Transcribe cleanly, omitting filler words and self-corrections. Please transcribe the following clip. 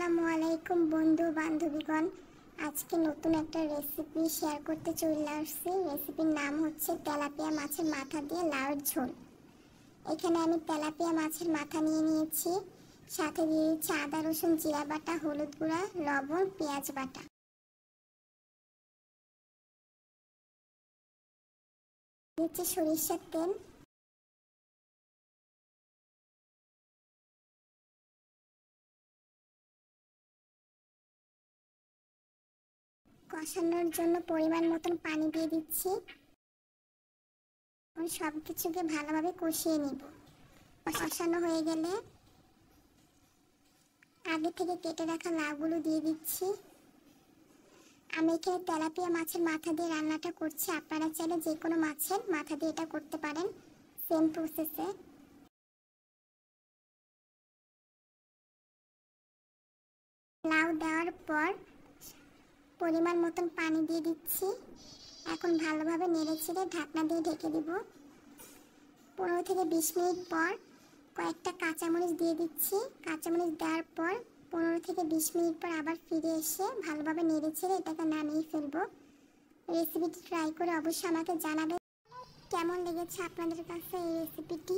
আসসালামু আলাইকুম বন্ধু বান্ধবীগণ। আজকে নতুন একটা রেসিপি শেয়ার করতে চলে আসছি। রেসিপির নাম হচ্ছে তেলাপিয়া মাছের মাথা দিয়ে লাউয়ের ঝোল। এখানে আমি তেলাপিয়া মাছের মাথা নিয়ে নিয়েছি, সাথে দিয়ে দিচ্ছি আদা রসুন জিরা বাটা, হলুদ গুঁড়া, লবণ, পেঁয়াজ বাটা, দিচ্ছি সরিষার তেল। কষানোর জন্য পরিমাণ মতন পানি দিয়ে দিচ্ছি। সব কিছুকে ভালোভাবে কষিয়ে নিব। কষানো হয়ে গেলে আগে থেকে কেটে রাখা লাউগুলো দিয়ে দিচ্ছি। আমি এখানে তেলাপিয়া মাছের মাথা দিয়ে রান্নাটা করছি, আপনারা চাইলে যে কোনো মাছের মাথা দিয়ে এটা করতে পারেন, সেম প্রসেসে। লাউ দেওয়ার পর পরিমাণ মতন পানি দিয়ে দিচ্ছি। এখন ভালোভাবে নেড়ে ছেড়ে ঢাকনা দিয়ে ঢেকে দিব। 15 থেকে 20 মিনিট পর কয়েকটা কাঁচামরিচ দিয়ে দিচ্ছি। কাঁচামরিচ দেওয়ার পর 15 থেকে 20 মিনিট পর আবার ফিরে এসে ভালোভাবে নেড়ে ছেড়ে এটাকে নামিয়ে ফেলবো। রেসিপিটি ট্রাই করে অবশ্যই আমাকে জানাবেন কেমন লেগেছে আপনাদের কাছে এই রেসিপিটি।